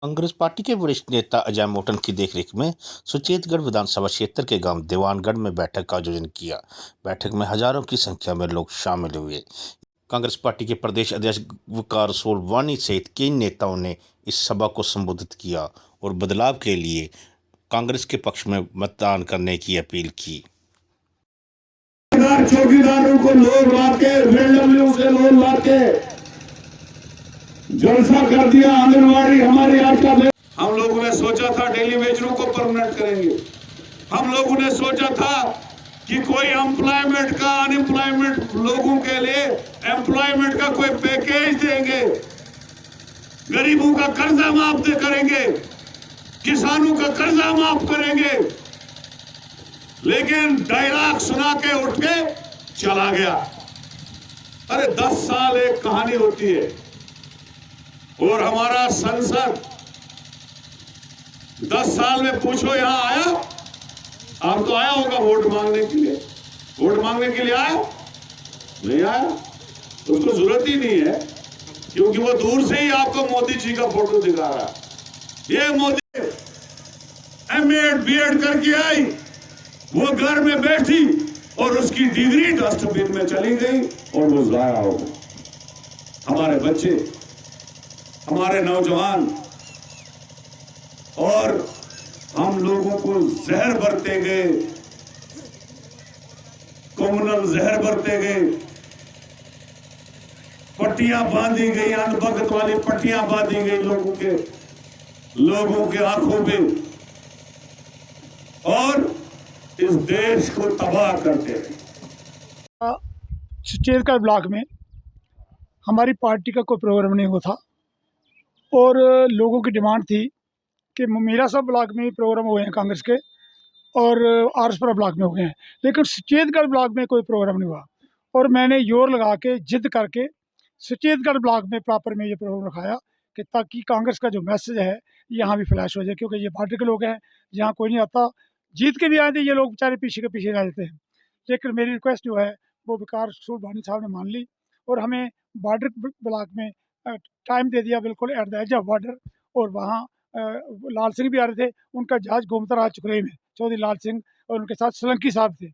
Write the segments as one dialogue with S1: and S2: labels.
S1: Congress party के वरिष्ठ नेता अजय मोटन की देखरेख में सुचेतगढ़ विधानसभा क्षेत्र के गांव दीवानगढ़ में बैठक का आयोजन किया। बैठक में हजारों की संख्या में लोग शामिल हुए। कांग्रेस पार्टी के प्रदेश अध्यक्ष वकार सोलवानी सहित कई नेताओं ने इस सभा को संबोधित किया और बदलाव के लिए कांग्रेस के पक्ष में मतदान करने की अपील की।
S2: चौकीदारों को लोग लाके से लोग लाके जलसा कर दिया। आंगनबाड़ी हमारी आपका हम लोगों ने सोचा था डेली वेजरों को परमानेंट करेंगे। हम लोगों ने सोचा था कि कोई एम्प्लॉयमेंट का अनएम्प्लॉयमेंट लोगों के लिए एम्प्लॉयमेंट का कोई पैकेज देंगे, गरीबों का कर्जा माफ करेंगे, किसानों का कर्जा माफ करेंगे। लेकिन डायलॉग सुना के उठ के चला गया। अरे 10 साल एक कहानी होती है और हमारा संसद 10 साल में पूछो यहां आया? आप तो आया होगा वोट मांगने के लिए। वोट मांगने के लिए आया? नहीं आया। उसको जरूरत ही नहीं है, क्योंकि वो दूर से ही आपको मोदी जी का फोटो दिखा रहा है। ये मोदी एमएड बीएड करके आई, वो घर में बैठी और उसकी डिग्री डस्टबिन में चली गई और वो जाया हो गई। हमारे बच्चे, हमारे नौजवान और हम लोगों को जहर बरते गए, कम्युनल जहर बरते गए, पट्टियां बांधी गई, अनबगत वाली पट्टियां बांधी गई लोगों के आंखों पे और इस देश को तबाह करते हैं।
S3: सुचेतगढ़ ब्लॉक में हमारी पार्टी का कोई प्रोग्राम नहीं हुआ था और लोगों की डिमांड थी कि मीरा सब ब्लॉक में प्रोग्राम हुए हैं कांग्रेस के और आरसपुरा ब्लॉक में हो गए हैं, लेकिन सुचेतगढ़ ब्लॉक में कोई प्रोग्राम नहीं हुआ। और मैंने जोर लगा के जिद करके सुचेतगढ़ ब्लॉक में प्रॉपर में ये प्रोग्राम रखाया कि ताकि कांग्रेस का जो मैसेज है यहाँ भी फ्लैश हो जाए, क्योंकि ये बॉर्डर के लोग हैं, यहाँ कोई नहीं आता। जीत के भी आए थे ये लोग बेचारे पीछे के पीछे रह जाते हैं, लेकिन मेरी रिक्वेस्ट जो है वो वकार सोलवानी साहब ने मान ली और हमें बॉर्डर ब्लॉक में टाइम दे दिया, बिल्कुल at the edge of border. और वहाँ लाल सिंह भी आ रहे थे, उनका जहाज घूमता रहा चुकरे में, चौधरी लाल सिंह, और उनके साथ सोलंकी साहब थे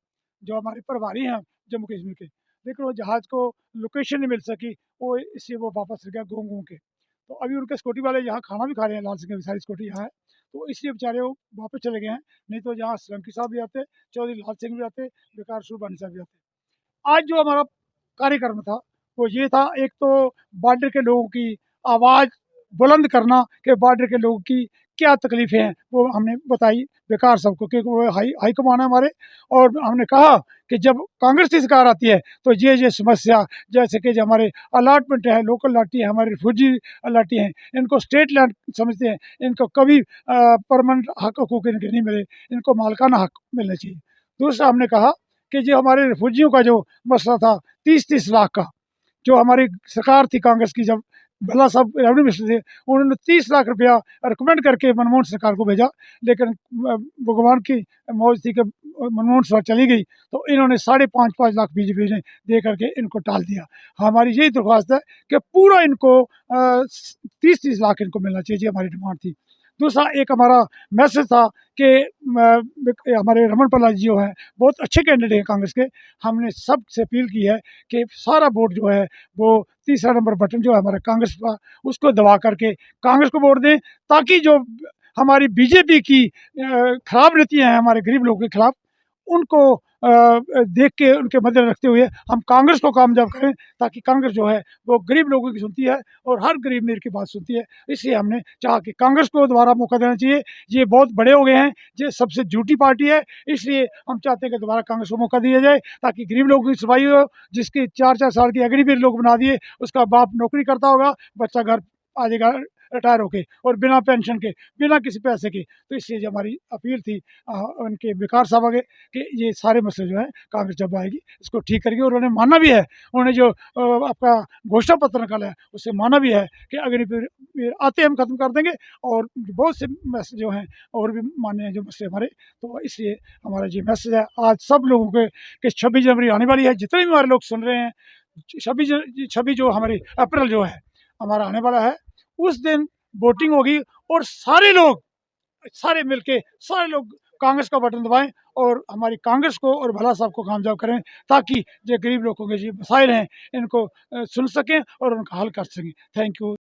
S3: जो हमारे प्रभारी हैं जम्मू कश्मीर के। लेकिन वो जहाज़ को लोकेशन नहीं मिल सकी, वो इससे वो वापस रह गया घूम घूम के। तो अभी उनके सिक्योरिटी वाले यहाँ खाना भी खा रहे हैं, लाल सिंह की सारी सिक्योरिटी यहाँ है, तो इसलिए बेचारे वो वापस चले गए हैं। नहीं तो यहाँ सोलंकी साहब भी आते, चौधरी लाल सिंह भी आते, वकार सोलवानी साहब भी आते। आज जो हमारा कार्यक्रम था वो ये था, एक तो बॉर्डर के लोगों की आवाज़ बुलंद करना कि बॉर्डर के लोगों की क्या तकलीफ़ें हैं, वो हमने बताई वकार साहब को, क्योंकि वो हाई कमान है हमारे। और हमने कहा कि जब कांग्रेस की सरकार आती है तो ये समस्या, जैसे कि जो हमारे अलाटमेंट है, लोकल अलाटी है, हमारे रिफ्यूजी अलाटी हैं, इनको स्टेट लैंड समझते हैं, इनको कभी परमानेंट हक हकूक इनके नहीं मिले, इनको मालकाना हक मिलना चाहिए। दूसरा हमने कहा कि जो हमारे रिफ्यूजियों का जो मसला था 30-30 लाख का, जो हमारी सरकार थी कांग्रेस की, जब भल्ला साहब रेवेन्यू मिनिस्टर थे, उन्होंने 30 लाख रुपया रिकमेंड करके मनमोहन सरकार को भेजा, लेकिन भगवान की मौज थी कि मनमोहन सरकार चली गई तो इन्होंने 5.5 लाख बीजेपी ने दे करके इनको टाल दिया। हमारी यही दरख्वास्त है कि पूरा इनको 30-30 लाख इनको मिलना चाहिए, हमारी डिमांड थी। दूसरा एक हमारा मैसेज था कि हमारे रमन प्रहलाद जी जो हैं बहुत अच्छे कैंडिडेट हैं कांग्रेस के, हमने सबसे अपील की है कि सारा वोट जो है वो तीसरा नंबर बटन जो है हमारा कांग्रेस का, उसको दबा करके कांग्रेस को वोट दें, ताकि जो हमारी बीजेपी की खराब नीतियाँ हैं हमारे गरीब लोगों के खिलाफ, उनको देख के उनके मद्देनजर रखते हुए हम कांग्रेस को कामयाब करें, ताकि कांग्रेस जो है वो गरीब लोगों की सुनती है और हर गरीब अमीर की बात सुनती है। इसलिए हमने चाहा कि कांग्रेस को दोबारा मौका देना चाहिए। ये बहुत बड़े हो गए हैं, ये सबसे झूठी पार्टी है, इसलिए हम चाहते हैं कि दोबारा कांग्रेस को मौका दिया जाए, ताकि गरीब लोगों की सुनवाई हो। जिसकी 4-4 साल की अगली भी लोग बना दिए, उसका बाप नौकरी करता होगा, बच्चा घर आ जाएगा रिटायर होके और बिना पेंशन के, बिना किसी पैसे के। तो इसलिए जो हमारी अपील थी उनके वकार साहब आगे कि ये सारे मसले जो हैं कांग्रेस जब आएगी इसको ठीक करेगी। और उन्होंने माना भी है, उन्होंने जो आपका घोषणा पत्र निकाला है उससे माना भी है कि अगली फिर आते हम ख़त्म कर देंगे। और बहुत से मैसेज जो हैं और भी माने हैं जो मसले हमारे, तो इसलिए हमारा ये मैसेज है आज सब लोगों के कि 26 जनवरी आने वाली है, जितने भी हमारे लोग सुन रहे हैं, 26 जो हमारी अप्रैल जो है हमारा आने वाला है, उस दिन वोटिंग होगी और सारे मिलके सारे लोग कांग्रेस का बटन दबाएं और हमारी कांग्रेस को और भला साहब को कामयाब करें, ताकि जो गरीब लोगों के जो मसाइल हैं इनको सुन सकें और उनका हल कर सकें। Thank you.